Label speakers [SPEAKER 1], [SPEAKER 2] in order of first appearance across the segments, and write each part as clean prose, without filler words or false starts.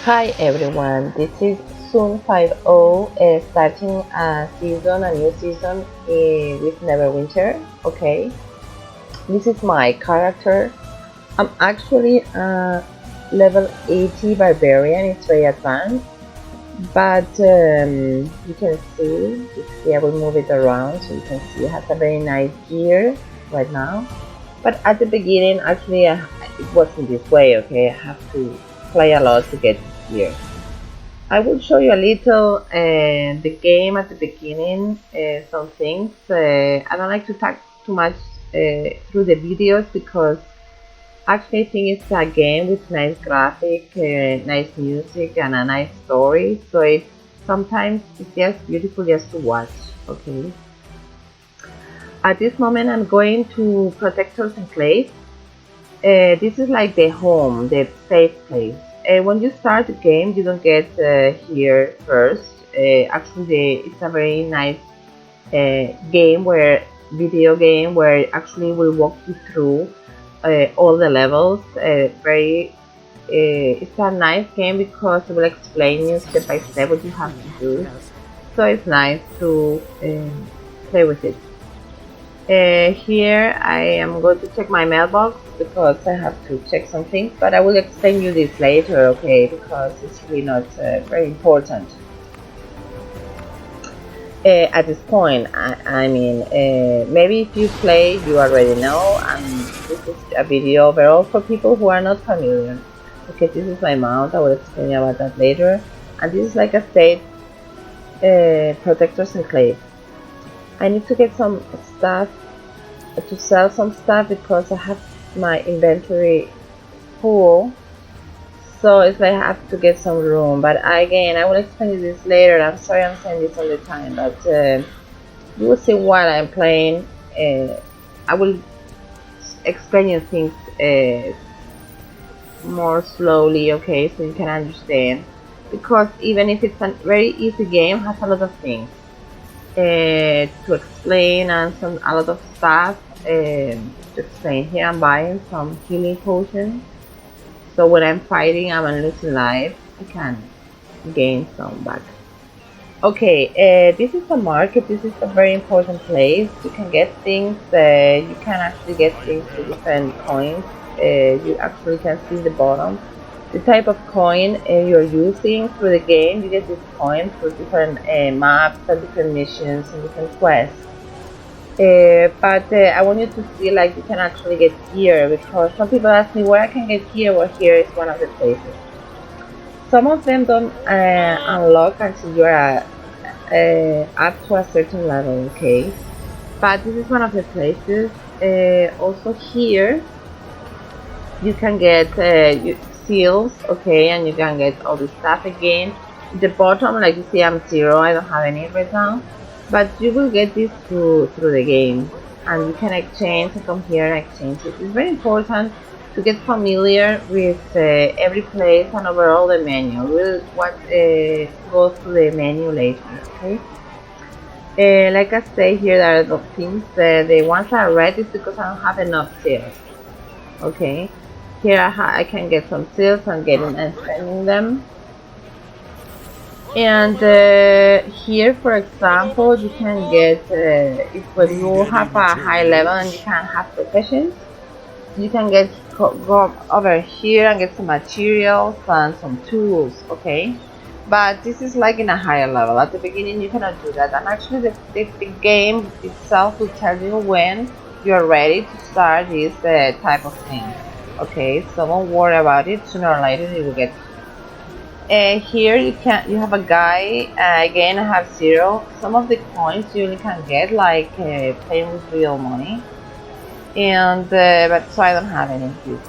[SPEAKER 1] Hi everyone, this is Soon 50 starting a new season with Neverwinter. Okay, this is my character. I'm actually level 80 Barbarian, it's very advanced, but you can see, I will move it around so you can see it has a very nice gear right now. But at the beginning, actually, it wasn't this way, okay? I have to play a lot to get here. I will show you a little the game at the beginning, some things. I don't like to talk too much through the videos because actually I think it's a game with nice graphic, nice music and a nice story. So sometimes it's just beautiful just to watch, okay? At this moment I'm going to Protector's Enclave. This is like the home, the safe place. When you start the game, you don't get here first. Actually, it's a very nice video game where actually will walk you through all the levels. It's a nice game because it will explain you step by step what you have to do. So it's nice to play with it. Here I am going to check my mailbox because I have to check some things, but I will explain you this later, okay, because it's really not very important at this point. I mean, maybe if you play you already know, and this is a video overall for people who are not familiar. Okay, this is my mount, I will explain about that later, and this is like a state Protector's Enclave. I need to get some stuff to sell some stuff because I have my inventory full, so it's like I have to get some room. But again, I will explain this later. I'm sorry I'm saying this all the time, but you will see while I'm playing. I will explain you things more slowly, okay, so you can understand, because even if it's a very easy game, it has a lot of things to explain and a lot of stuff to explain. Here I'm buying some healing potions, so when I'm fighting and losing life, I can gain some back. Okay, this is the market. This is a very important place. You can get things. You can actually get things with different coins. You actually can see the bottom the type of coin you're using through the game. You get this coin for different maps and different missions and different quests. But I want you to see like you can actually get gear, because some people ask me where I can get gear. Well, here is one of the places. Some of them don't unlock until you are up to a certain level, okay? But this is one of the places. Also here you can get seals, okay, and you can get all this stuff again. At the bottom, like you see, I'm 0, I don't have any right now, but you will get this through the game, and you can exchange and come here and exchange it. It's very important to get familiar with every place and overall the menu. We'll go through the menu later, okay? Like I say, here there are the things. The ones that are red is because I don't have enough seals, okay? Here I can get some seals and getting and spending them. And here, for example, you can get when you have a high level and you can have professions, you can go over here and get some materials and some tools, okay? But this is like in a higher level. At the beginning you cannot do that, and actually the game itself will tell you when you're ready to start this type of thing. Okay, so don't worry about it. Sooner or later you will get. Here you have a guy. Again, I have 0. Some of the coins you only can get like playing with real money, and but so I don't have any of this,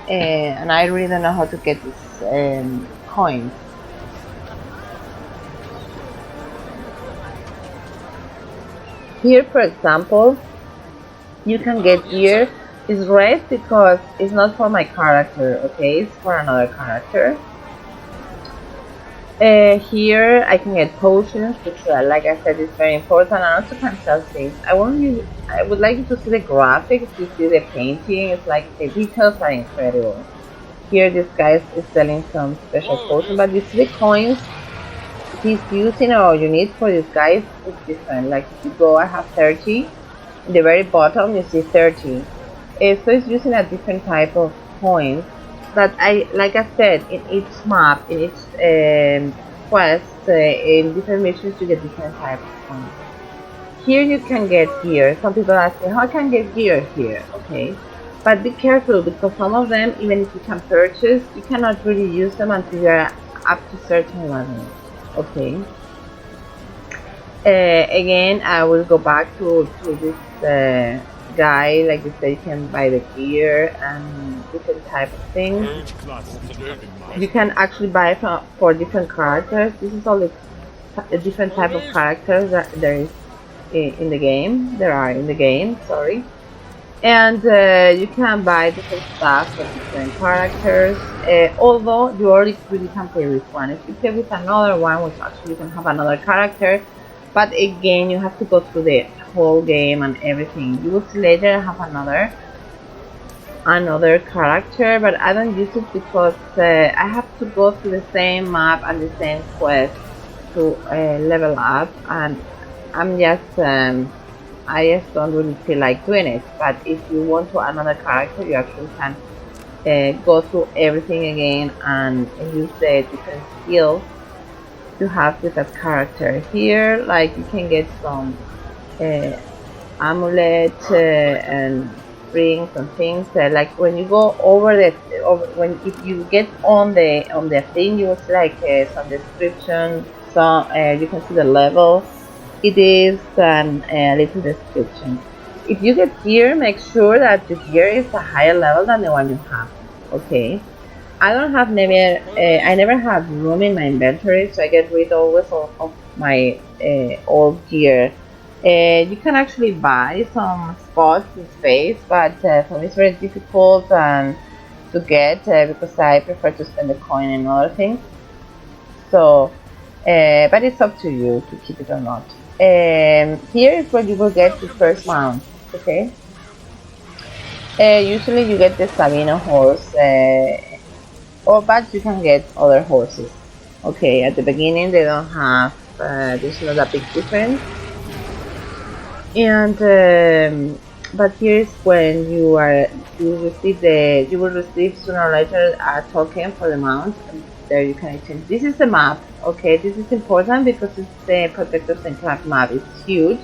[SPEAKER 1] and I really don't know how to get these coins. Here, for example, you can get gear. It's red because it's not for my character, okay? It's for another character. Here I can get potions, which like I said is very important, and also can sell things. I would like you to see the graphics, to see the painting. It's like the details are incredible. here this guy is selling some special potion, but you see the coins he's using or you need for this guy is different. Like if you go, I have 30. In the very bottom you see 30. So it's using a different type of coins. But like I said, in each map, in each quest, in different missions, you get different types of coins. Here you can get gear. Some people ask me, how can I get gear here? Okay, but be careful because some of them, even if you can purchase, you cannot really use them until you are up to certain level. Okay. Again, I will go back to this guy. Like you said, you can buy the gear and different type of things. You can actually buy for different characters. This is all the different type of characters that there is in the game. There are in the game. Sorry. And you can buy different stuff for different characters, although you already really can play with one. If you play with another one, which actually you can have another character, but again you have to go through the whole game and everything. You will see later I have another character, but I don't use it because I have to go through the same map and the same quest to level up, and I'm just I just don't really feel like doing it. But if you want to another character, you actually can go through everything again and use the different skills you have with that character. Here, like you can get some amulet and rings and things. Like when you go over if you get on the thing, you will see like some description. So you can see the level it is and a little description. If you get gear, make sure that the gear is a higher level than the one you have. Okay. I don't have I never have room in my inventory, so I get rid always of my old gear. You can actually buy some spots in space, but for me it's very difficult to get because I prefer to spend the coin in other things. So, but it's up to you to keep it or not. Here is where you will get the first mount. Okay. Usually you get the Sabino horse, but you can get other horses. Okay, at the beginning they don't have, there's not a big difference. And but here is when you will receive sooner or later a token for the mount. And there you can change. This is the map. Okay, this is important because it's the Protector's Enclave map. It's huge.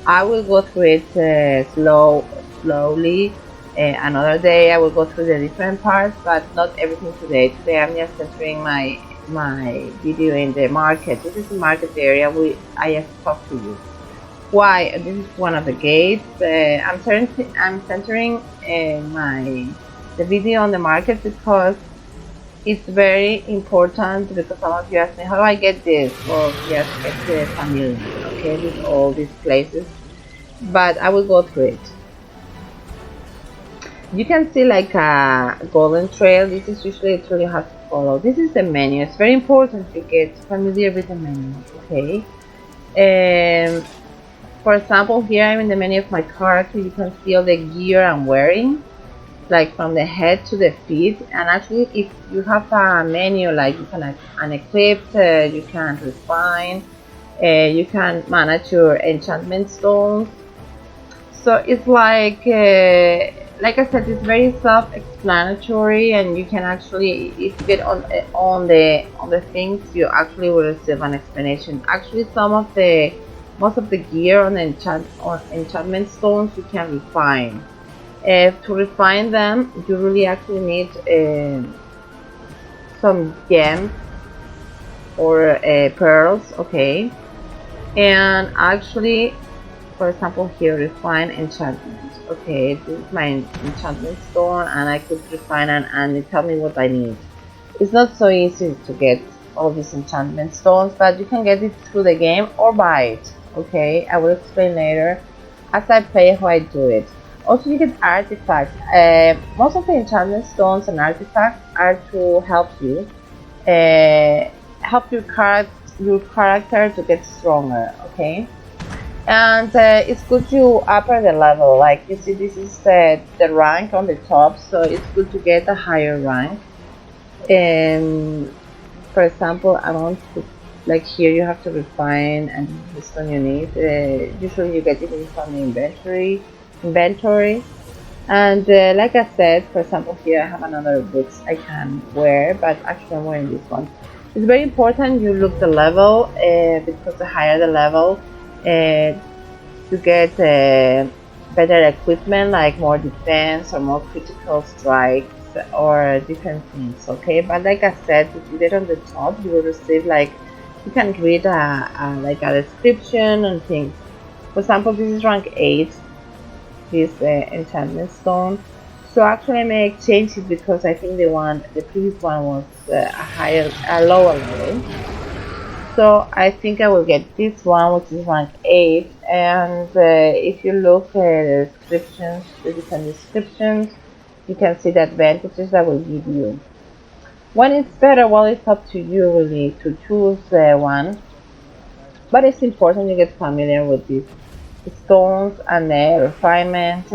[SPEAKER 1] I will go through it slowly. Another day I will go through the different parts, but not everything today. Today I'm just centering my video in the market. This is the market area I just talked to you. Why? This is one of the gates. I'm centering the video on the market because it's very important, because some of you ask me, how do I get this? Well, yes, get the familiar, okay, with all these places. But I will go through it. You can see like a golden trail. This is usually it's really hard to follow. This is the menu. It's very important to get familiar with the menu, okay? For example, here I'm in the menu of my character. You can see all the gear I'm wearing, like from the head to the feet. And actually, if you have a menu, like you can unequip, you can refine, you can manage your enchantment stones. So it's like I said, it's very self-explanatory, and you can actually, if you get on the things, you actually will receive an explanation. Actually, most of the gear on enchantment stones you can refine. To refine them, you really actually need some gems or pearls, okay? And actually, for example, here, refine enchantment. Okay, this is my enchantment stone, and I could refine it and it tell me what I need. It's not so easy to get all these enchantment stones, but you can get it through the game or buy it. Okay, I will explain later as I play how I do it. Also, you get artifacts. Most of the enchantment stones and artifacts are to help you, help your character to get stronger. Okay, and it's good to upper the level. Like you see, this is the rank on the top, so it's good to get a higher rank. And for example, I want to, like here you have to refine, and this is the stone you need. Usually you get it from the inventory. And like I said, for example, here I have another boots I can wear, but actually I'm wearing this one. It's very important you look the level, because the higher the level, you get better equipment, like more defense or more critical strikes or different things, okay? But like I said, if you get on the top, you will receive, like, you can read like a description and things. For example, this is rank 8, this enchantment stone. So actually I make changes because I think the previous one was a lower level. So I think I will get this one, which is rank 8. And if you look at the descriptions, the different descriptions, you can see the advantages that will give you. When it's better, well, it's up to you really to choose one. But it's important you get familiar with these stones and refinement.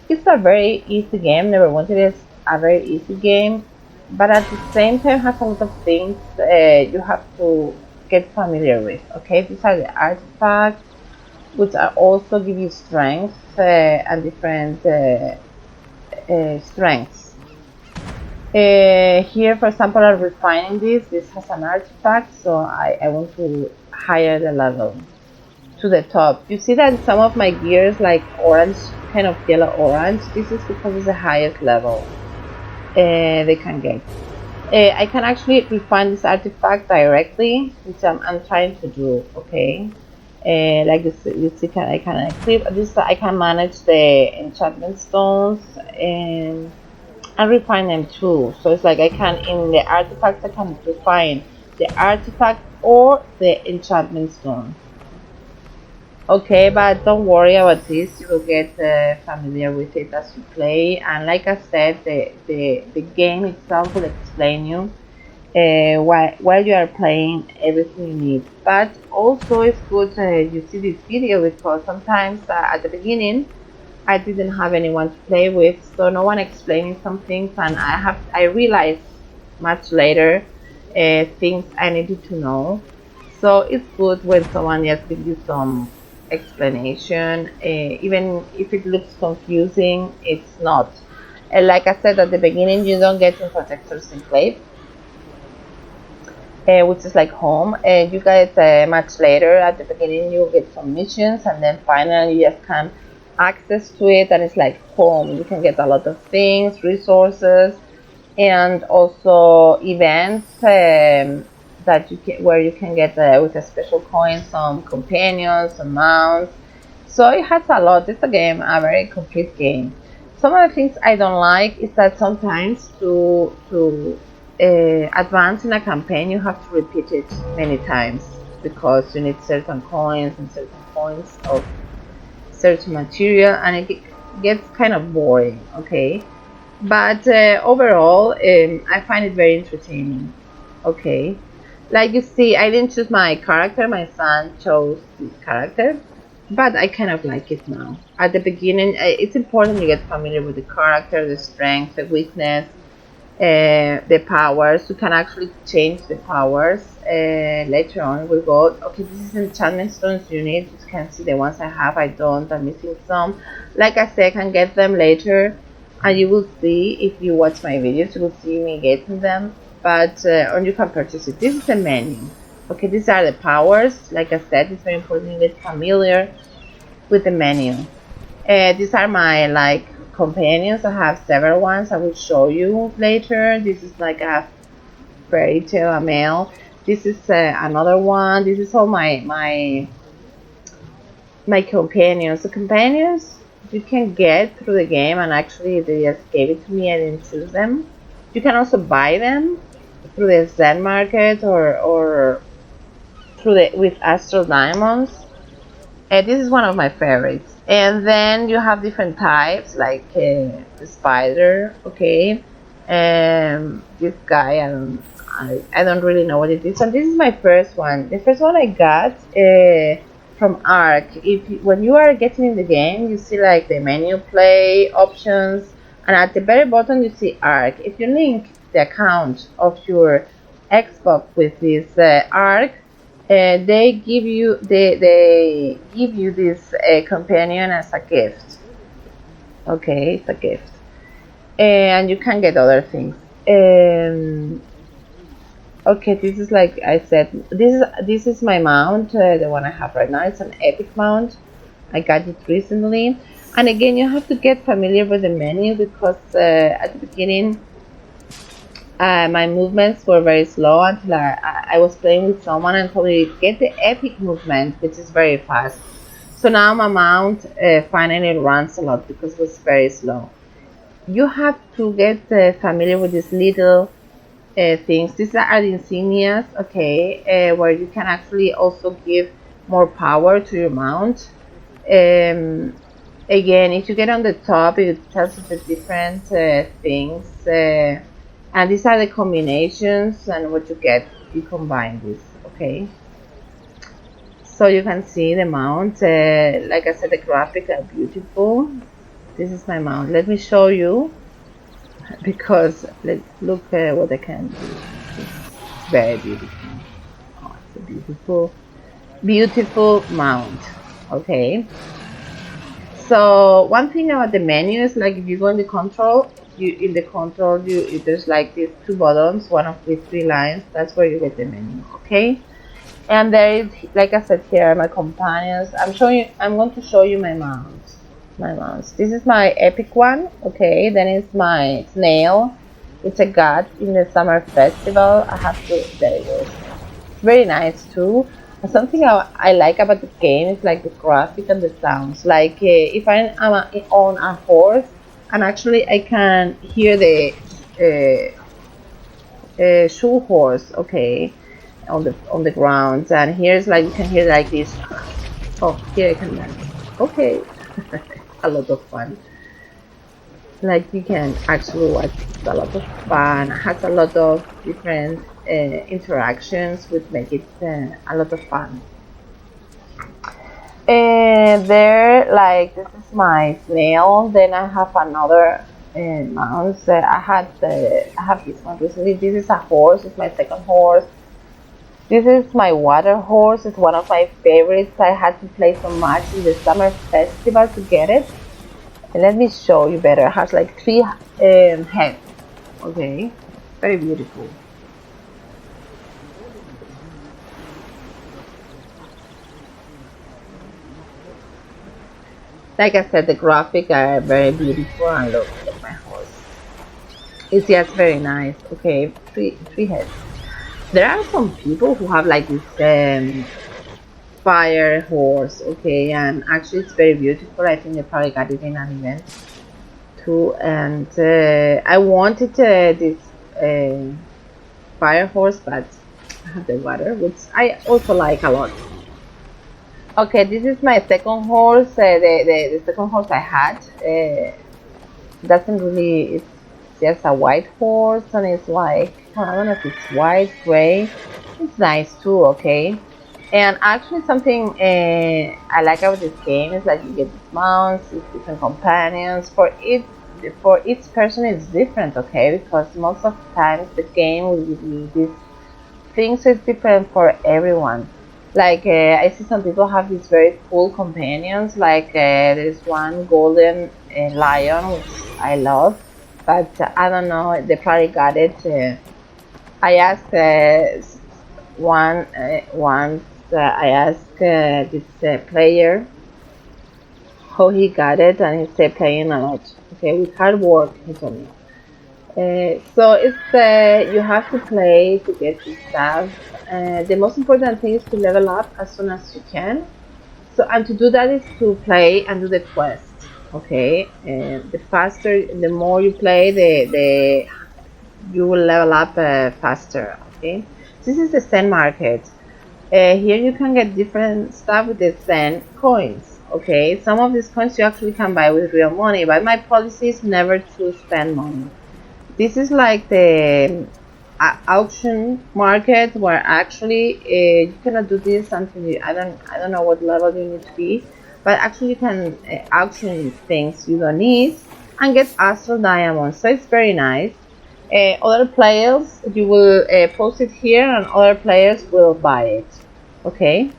[SPEAKER 1] It's a very easy game. Neverwinter is a very easy game, but at the same time has a lot of things you have to get familiar with. Okay, these are the artifacts, which are also give you strength and different strengths. Here, for example, I'm refining this. This has an artifact, so I want to higher the level to the top. You see that some of my gears like orange, kind of yellow orange. This is because it's the highest level they can get. I can actually refine this artifact directly, which I'm trying to do. Okay, like this, you see, I can equip this. I can manage the enchantment stones and refine them too. So it's like I can, in the artifacts, I can refine the artifact or the enchantment stone. Okay, but don't worry about this. You will get familiar with it as you play. And like I said, the game itself will explain you while you are playing everything you need. But also it's good you see this video, because sometimes at the beginning I didn't have anyone to play with, so no one explaining some things, and I realized much later things I needed to know. So it's good when someone just gives you some explanation, even if it looks confusing, it's not. And like I said at the beginning, you don't get in Protector's Enclave, which is like home. You get much later. At the beginning you get some missions, and then finally you just can access to it, and it's like home. You can get a lot of things, resources, and also events that you can, where you can get with a special coin some companions, some mounts. So it has a lot. It's a very complete game. Some of the things I don't like is that sometimes to advance in a campaign you have to repeat it many times, because you need certain coins and certain points of certain material, and it gets kind of boring. Okay, but overall I find it very entertaining. Okay, like you see, I didn't choose my character, my son chose this character, but I kind of like it now. At the beginning, it's important you get familiar with the character, the strength, the weakness, the powers. You can actually change the powers later on. We'll go, okay, this is enchantment stones you need. You can see the ones I have, I don't, I'm missing some. Like I said, I can get them later, and you will see, if you watch my videos, you will see me getting them. But or you can purchase it. This is the menu. Okay, these are the powers. Like I said, it's very important to get familiar with the menu. These are my like companions. I have several ones. I will show you later. This is like a fairy tale, a male. This is another one. This is all my companions. The companions you can get through the game, and actually they just gave it to me. I didn't choose them. You can also buy them through the Zen market or through with Astral Diamonds. This is one of my favorites. And then you have different types, like the spider. Okay, this guy, I don't really know what it is. And this is my first one. The first one I got from Arc. When you are getting in the game, you see like the menu play options, and at the very bottom you see Arc. If you link the account of your Xbox with this arc, they give you this companion as a gift. Okay, it's a gift, and you can get other things. Okay, this is like I said, this is my mount, the one I have right now. It's an epic mount. I got it recently, and again, you have to get familiar with the menu because at the beginning, my movements were very slow until I was playing with someone and told me get the epic movement, which is very fast. So now my mount finally runs a lot because it was very slow. You have to get familiar with these little things. These are the insignias, okay, where you can actually also give more power to your mount. Again, if you get on the top, it tells you the different things, and these are the combinations and what you get if you combine this. Okay, so you can see the mount. Like I said, the graphics are beautiful. This is my mount. Let me show you, because let's look what I can do. It's very beautiful. Oh, it's a beautiful mount. Okay, so one thing about the menu is, like, if you go in the control, there's like these two buttons, one of with 3 lines. That's where you get the menu. Okay, and there is, like I said, here are my companions. I'm going to show you my mounts. This is my epic one. Okay, then it's my snail. It's a god in the summer festival. There it is. Very nice too. Something I like about the game is like the graphic and the sounds. Like if I'm on a horse, and actually I can hear the shoe horse, okay, on the ground, and here's like you can hear like this. Oh, here I can dance. Okay, a lot of fun. Like you can actually watch. It's a lot of fun. It has a lot of different interactions, which make it a lot of fun. And there, like, this is my snail. Then I have another mouse. I have this one recently. This is a horse. It's my second horse. This is my water horse. It's one of my favorites. I had to play so much in the summer festival to get it. And let me show you better. It has like 3 heads. Okay, very beautiful. Like I said, the graphics are very beautiful, and look at my horse. It's just very nice. Okay, three heads. There are some people who have like this fire horse, okay, and actually it's very beautiful. I think they probably got it in an event too, and I wanted this fire horse, but I have the water, which I also like a lot. Okay, this is my second horse. The second horse I had doesn't really. It's just a white horse, and it's like, I don't know if it's white, gray. It's nice too. Okay, and actually something I like about this game is that you get these mounts, different companions. For each person it's different. Okay, because most of the times the game will give you these things. It's different for everyone. Like I see some people have these very cool companions, like there's one golden lion, which I love, but I don't know, they probably got it. I asked once I asked this player how he got it, and he said playing a lot. Okay, with hard work, he told me. So it's you have to play to get this stuff. The most important thing is to level up as soon as you can. So, and to do that is to play and do the quest. Okay, the faster, the more you play, the you will level up faster. Okay, this is the Zen market. Here you can get different stuff with the Zen coins. Okay, some of these coins you actually can buy with real money, but my policy is never to spend money. This is like the auction market, where actually you cannot do this until I don't know what level you need to be, but actually you can auction things you don't need and get astral diamonds. So it's very nice. Other players, you will post it here and other players will buy it, okay?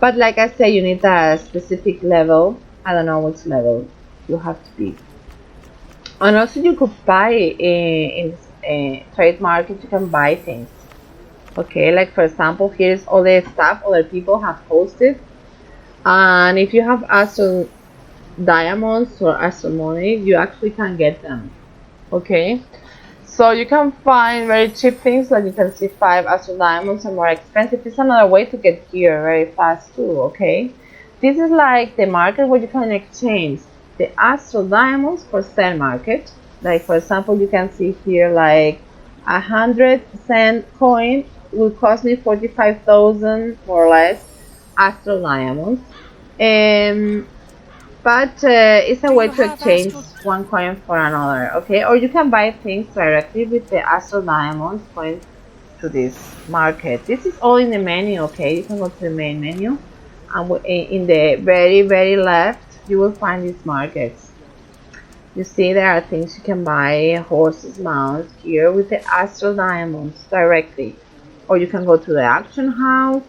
[SPEAKER 1] But like I said, you need a specific level. I don't know which level you have to be. And also you could buy in trade market, you can buy things. Okay, like for example, here's all the stuff other people have posted. And if you have Astral Diamonds or Astral Money, you actually can get them. Okay, so you can find very cheap things, like you can see 5 Astral Diamonds and more expensive. It's another way to get here very fast too, okay? This is like the market where you can exchange the Astral Diamonds for Zen market. Like for example, you can see here like 100 cent coin will cost me 45,000 more or less Astral Diamonds. But it's a way to exchange one coin for another, okay? Or you can buy things directly with the Astral Diamonds going to this market. This is all in the menu, okay? You can go to the main menu, and in the very left, you will find these markets. You see there are things you can buy, horses, mounts, here with the Astral Diamonds directly. Or you can go to the auction house,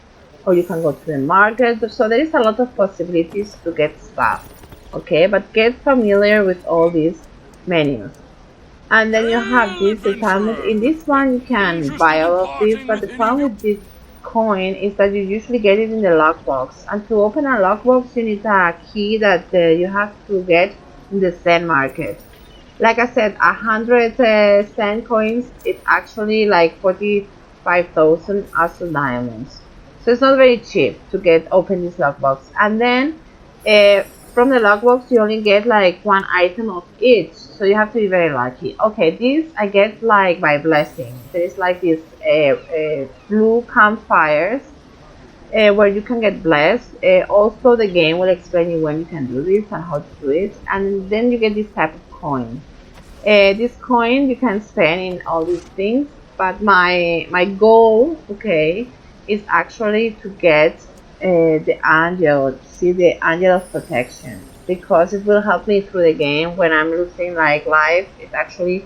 [SPEAKER 1] or you can go to the market. So there is a lot of possibilities to get stuff. Okay, but get familiar with all these menus. And then you have this department. In this one you can buy all of this, but the problem with this coin is that you usually get it in the lockbox. And to open a lockbox you need a key that you have to get in the Zen market. Like I said, 100 Zen coins, it's actually like 45,000 Astral Diamonds. So it's not very cheap to open this lockbox. And then from the lockbox you only get like one item of each, so you have to be very lucky. Okay, this I get like by blessing. There is like these blue campfires where you can get blessed. Also the game will explain you when you can do this and how to do it, and then you get this type of coin. This coin you can spend in all these things, but my goal, okay, is actually to get the angel, see the angel of protection, because it will help me through the game when I'm losing like life. It actually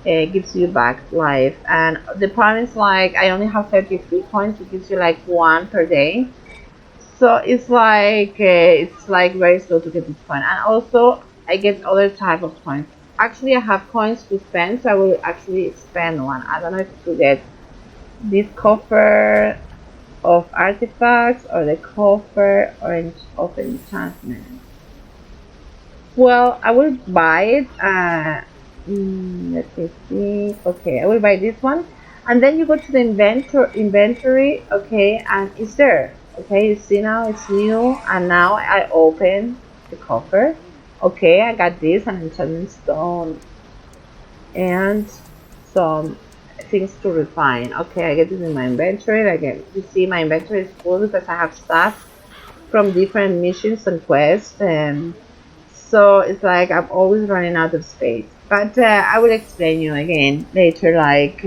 [SPEAKER 1] gives you back life, and the problem is like I only have 33 coins. It gives you like 1 per day, so it's like very slow to get this coin. And also I get other type of coins. Actually I have coins to spend, so I will actually spend one. I don't know if to get this coffer of artifacts or the coffer of enchantment. Well, I will buy it. Let me see. Okay, I will buy this one, and then you go to the inventory. Okay, and it's there. Okay, you see now it's new, and now I open the coffer. Okay, I got this, an enchantment stone and some things to refine. Okay, I get this in my inventory. Again, you see my inventory is full because I have stuff from different missions and quests, and so it's like I'm always running out of space. But I will explain you again later, like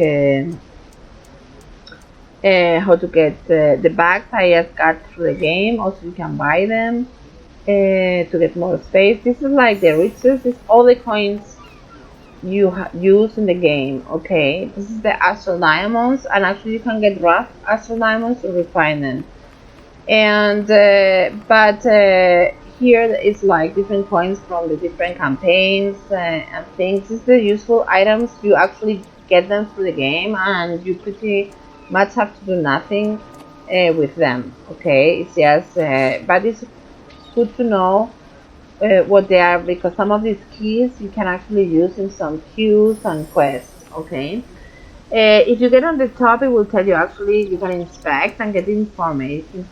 [SPEAKER 1] how to get the bags I just got through the game. Also, you can buy them to get more space. This is like the riches. It's all the coins you use in the game. Okay, this is the Astral Diamonds, and actually you can get rough Astral Diamonds to refine them. And here it's like different coins from the different campaigns and things. This is the useful items. You actually get them through the game, and you pretty much have to do nothing with them. Okay, it's just but it's good to know what they are, because some of these keys you can actually use in some queues and quests. Okay, if you get on the top, it will tell you actually you can inspect and get information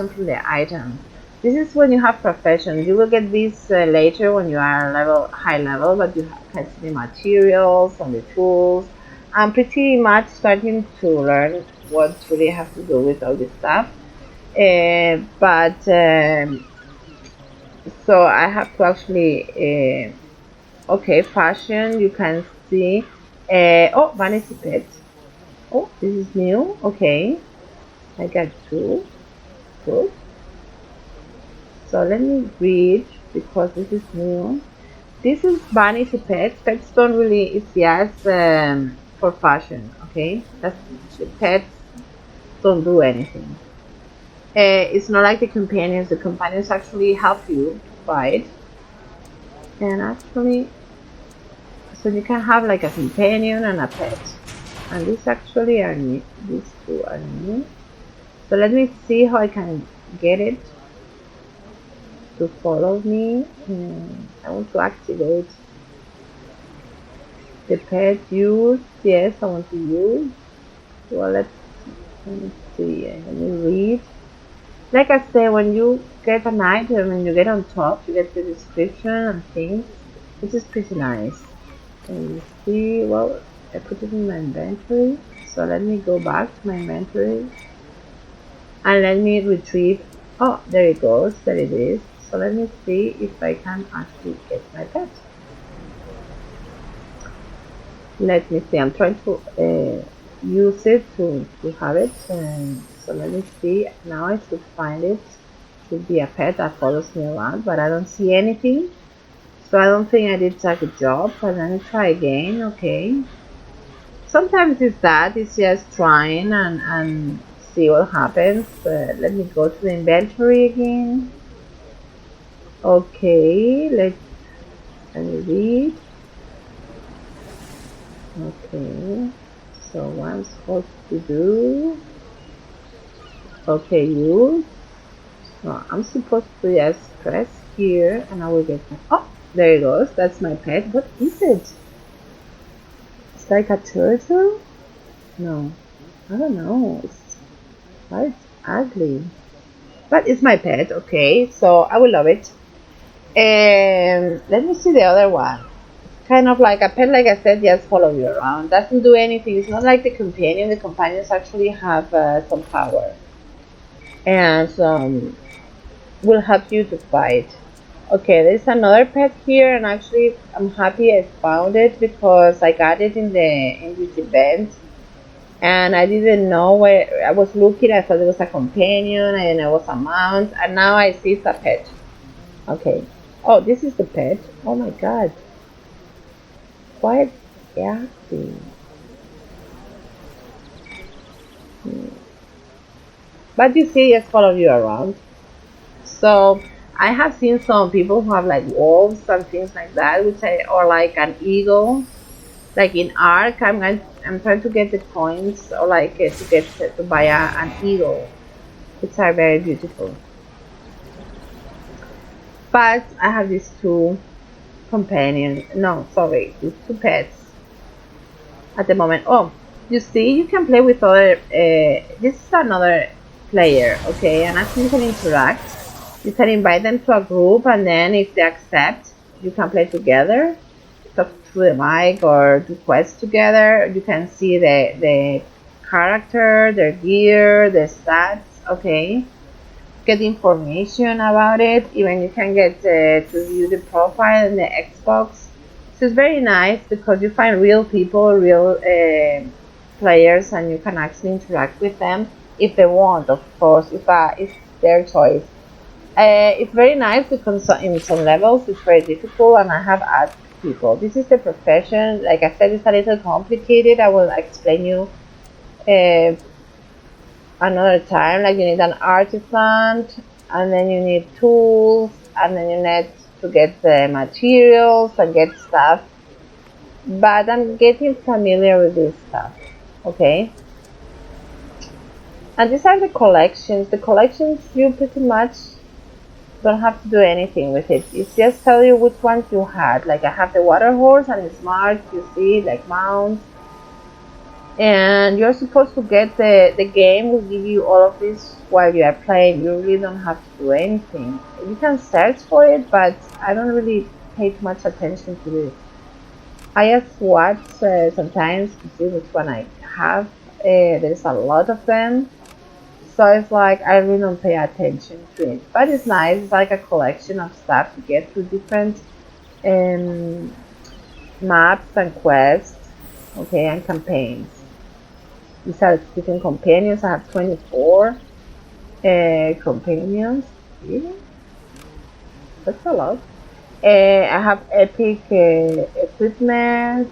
[SPEAKER 1] from the item. This is when you have profession. You will get this later when you are high level, but you can see the materials and the tools. I'm pretty much starting to learn what really have to do with all this stuff, so I have to actually okay, fashion, you can see oh, vanity pet. Oh, this is new. Okay, I got 2. Good. So let me read, because this is new. This is vanity pets. Pets don't really, it's just for fashion, okay? That's, the pets don't do anything. It's not like the companions. The companions actually help you to fight. And actually, so you can have like a companion and a pet. And these actually are new. These two are new. So let me see how I can get it to follow me. I want to activate the pet use. Yes, I want to use. Well, let me see. Let me read. Like I say, when you get an item and you get on top, you get the description and things, which is pretty nice. And you see, well, I put it in my inventory. So let me go back to my inventory and let me retrieve. Oh, there it goes. There it is. So let me see if I can actually get my pet. Let me see. I'm trying to use it to have it. So let me see. Now I should find it. Should be a pet that follows me around, but I don't see anything. So I don't think I did such a good job. But let me try again. Okay. Sometimes it's that. It's just trying and see what happens. Let me go to the inventory again. Okay. Let me read. Okay. So what I'm supposed to do? Okay, use. No, I'm supposed to just press here and I will get my, oh, there it goes. That's my pet. What is it? It's like a turtle? No, I don't know. It's ugly. But it's my pet, okay, so I will love it. And let me see the other one. Kind of like a pet, like I said, just follow you around. Doesn't do anything. It's not like the companion. The companions actually have some power. And will help you to fight. Okay, there's another pet here, and actually I'm happy I found it because I got it in this event, and I didn't know where I was looking. I thought it was a companion, and it was a mount, and now I see it's a pet. Okay. Oh, this is the pet. Oh my god. Quite gassy. But you see, it's follow you around. So I have seen some people who have like wolves and things like that, or like an eagle. Like in Ark, I'm trying to get the coins or like to buy an eagle, which are very beautiful. But I have these two companions. No, sorry, these two pets at the moment. Oh, you see, you can play with other. This is another player, okay, and actually you can interact. You can invite them to a group, and then if they accept, you can play together, talk through the mic, or do quests together. You can see the character, their gear, the stats, okay. Get information about it. Even you can get to view the profile in the Xbox. So it's very nice because you find real people, real players, and you can actually interact with them if they want, of course, if it's their choice. It's very nice because in some levels it's very difficult, and I have asked people. This is the profession. Like I said, it's a little complicated. I will explain you another time. Like you need an artisan, and then you need tools, and then you need to get the materials and get stuff. But I'm getting familiar with this stuff. Okay. And these are the collections. The collections, you pretty much don't have to do anything with it. It's just tell you which ones you had. Like I have the water horse and it's marked, you see, like mounts. And you're supposed to get the game will give you all of this while you are playing. You really don't have to do anything. You can search for it, but I don't really pay too much attention to this. I just watch sometimes to see which one I have. There's a lot of them. So it's like I really don't pay attention to it, but it's nice. It's like a collection of stuff to get through different maps and quests, okay, and campaigns. These are different companions. I have 24 companions. Really? That's a lot. I have epic equipment.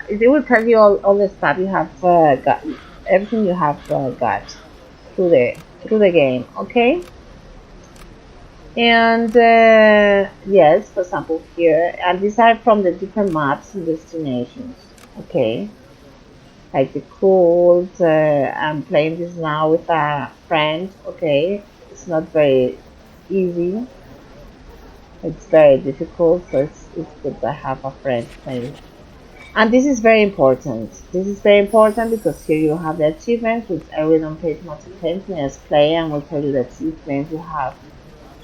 [SPEAKER 1] It will tell you all the stuff you have got, everything you have got through the game. Okay. And yes, for example here, and these are from the different maps and destinations. Okay, like the cold. I'm playing this now with a friend. Okay, it's not very easy. It's very difficult, so it's good to have a friend playing. And this is very important. This is very important because here you have the achievements, which I really don't pay too much attention. I just play and will tell you the achievements you have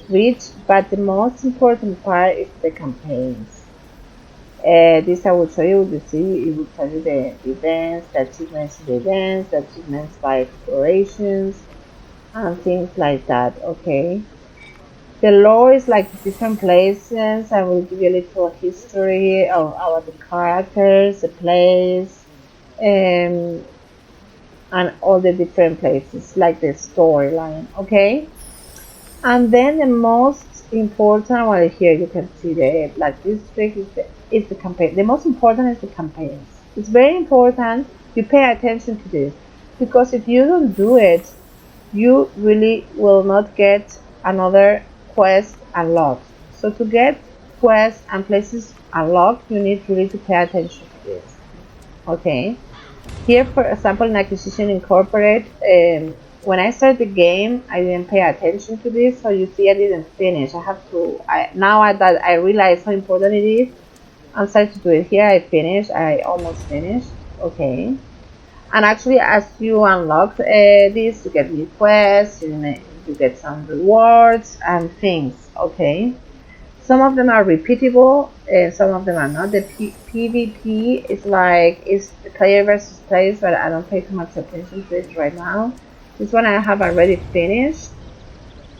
[SPEAKER 1] reached. But the most important part is the campaigns. This I will show you. You see, it will tell you the events, the achievements in the events, the achievements by explorations, and things like that. Okay. The lore is like different places. I will give you a little history of the characters, the place, and all the different places, like the storyline. Okay, and then the most important, well, here you can see the Black District is the campaign. The most important is the campaigns. It's very important you pay attention to this, because if you don't do it, you really will not get another quest unlocked. So to get quests and places unlocked, you need really to pay attention to this. Okay. Here, for example, in Acquisition Incorporate, when I started the game, I didn't pay attention to this, so you see I didn't finish. I have to, now that I realize how important it is, I'm starting to do it. Here I finished, I almost finished. Okay. And actually, as you unlock this, you get new quests, you get some rewards and things. Okay, some of them are repeatable, some of them are not. The PvP is like player versus players, but I don't pay too much attention to it right now. This one I have already finished.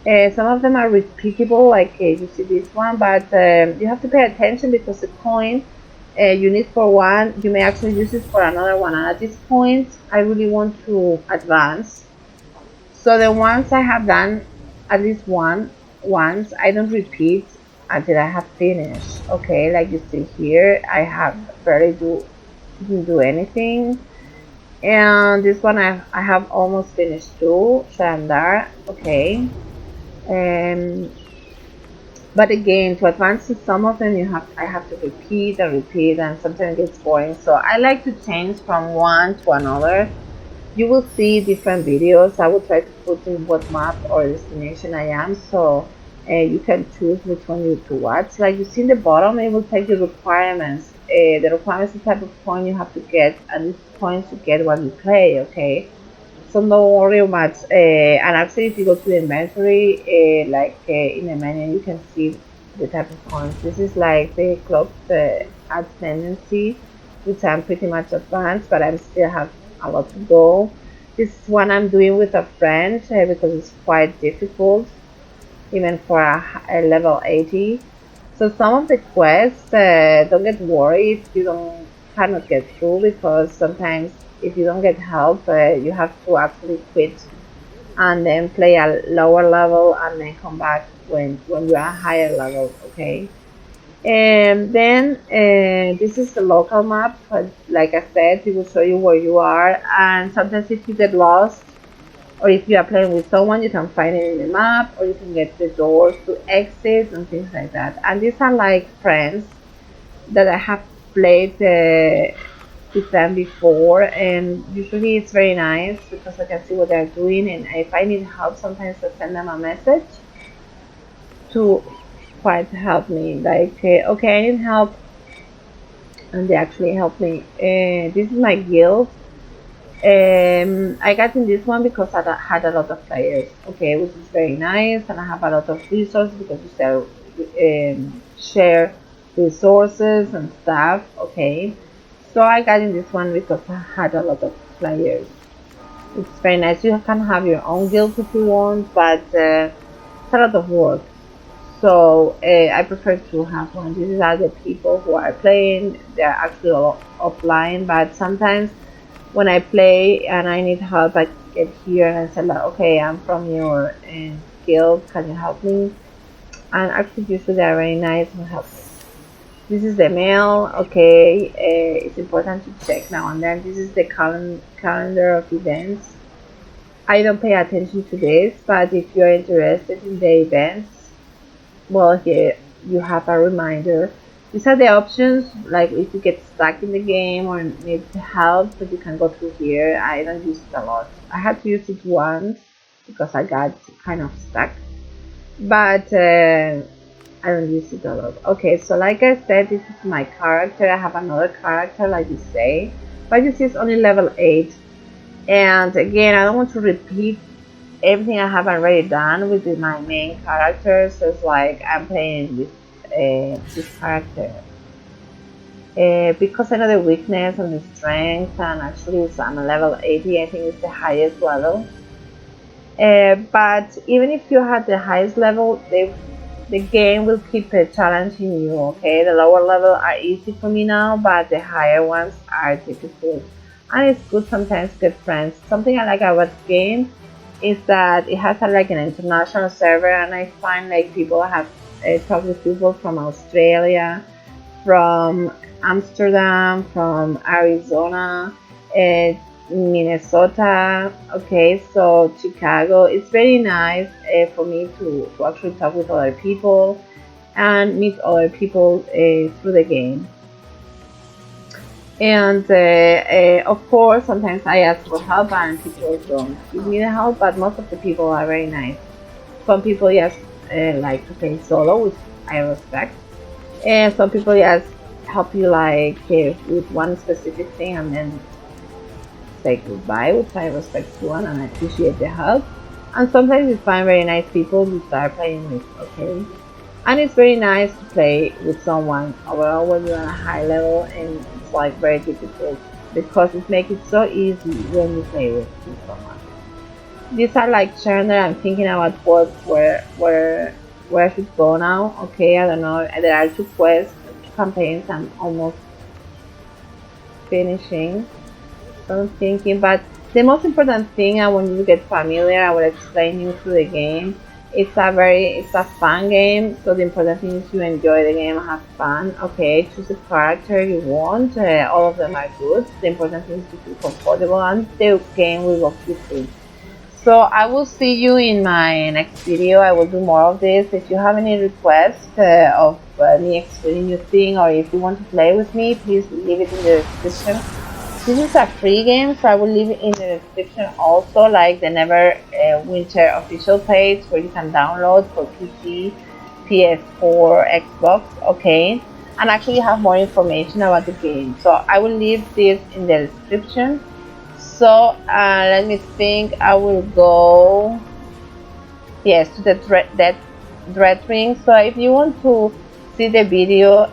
[SPEAKER 1] Some of them are repeatable, like you see this one, but you have to pay attention because the coin you need for one, you may actually use it for another one. And at this point, I really want to advance. So the ones I have done, at least once, I don't repeat until I have finished. Okay, like you see here, I have barely didn't do anything. And this one I have almost finished too, Shandar. Okay. But again, to advance to some of them, I have to repeat and repeat, and sometimes it gets boring. So I like to change from one to another. You will see different videos. I will try to put in what map or destination I am, so you can choose which one you to watch. Like you see in the bottom, it will take you requirements. The requirements, the type of coin you have to get, and these coins you get while you play. Okay. So don't worry much. And actually, if you go to the inventory, in the menu, you can see the type of coins. This is like the clock ascendancy, which I'm pretty much advanced, but I still have a lot to go. This is one I'm doing with a friend because it's quite difficult, even for a level 80. So some of the quests, don't get worried if you cannot get through, because sometimes if you don't get help, you have to actually quit and then play a lower level and then come back when you're a higher level. Okay. And then this is the local map. Like I said, it will show you where you are, and sometimes if you get lost or if you are playing with someone, you can find it in the map, or you can get the doors to exit and things like that. And these are like friends that I have played with them before, and usually it's very nice because I can see what they're doing, and if I need help, sometimes I send them a message to quite help me, like okay, I need help, and they actually help me. This is my guild. I got in this one because I had a lot of players, okay, which is very nice, and I have a lot of resources because you share resources and stuff. Okay, so I got in this one because I had a lot of players. It's very nice. You can have your own guild if you want, but it's a lot of work. So I prefer to have one. These are the people who are playing. They're actually all offline, but sometimes when I play and I need help, I get here and I say like, okay, I'm from your guild, can you help me? and actually usually they are very nice and helpful. This is the mail. Okay, it's important to check now and then. This is the calendar of events. I don't pay attention to this, but if you're interested in the events, well, here you have a reminder. These are the options, like if you get stuck in the game or need help, but you can go through here. I don't use it a lot. I had to use it once because I got kind of stuck, but I don't use it a lot. Okay, so like I said, this is my character. I have another character, like you say, but this is only level 8. And again, I don't want to repeat everything I have already done with my main character. So it's like I'm playing with this character. Because I know the weakness and the strength, and actually I'm a level 80, I think it's the highest level. But even if you have the highest level, the game will keep challenging you, okay? The lower level are easy for me now, but the higher ones are difficult. And it's good sometimes to get friends. Something I like about the game is that it has like an international server, and I find like people have talked with people from Australia, from Amsterdam, from Arizona, Minnesota, okay, so Chicago. It's very nice for me to actually talk with other people and meet other people through the game. And of course, sometimes I ask for help and people don't give me the help, but most of the people are very nice. Some people just like to play solo, which I respect, and some people just help you like with one specific thing and then say goodbye, which I respect too and I appreciate the help. And sometimes you find very nice people you start playing with, okay? And it's very nice to play with someone overall when you're on a high level, and it's like very difficult because it makes it so easy when you play with someone. These are like channel. I'm thinking about where I should go now. Okay, I don't know. There are 2 quests, 2 campaigns I'm almost finishing. So I'm thinking, but the most important thing, I want you to get familiar. I will explain you through the game. It's a fun game. So the important thing is you enjoy the game, have fun. Okay, choose a character you want. All of them are good. The important thing is to feel comfortable, and the game will walk you through. So I will see you in my next video. I will do more of this. If you have any requests of me explaining new thing, or if you want to play with me, please leave it in the description. This is a free game, so I will leave it in the description also, like the Neverwinter official page where you can download for PC, PS4, Xbox, okay? And actually have more information about the game. So I will leave this in the description. So let me think. I will go, yes, to the dread ring. So if you want to see the video,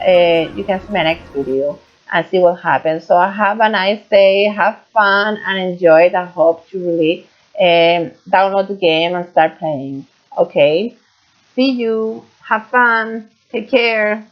[SPEAKER 1] you can see my next video and see what happens. So have a nice day, have fun and enjoy it. I hope you really download the game and start playing. Okay, see you, have fun, take care.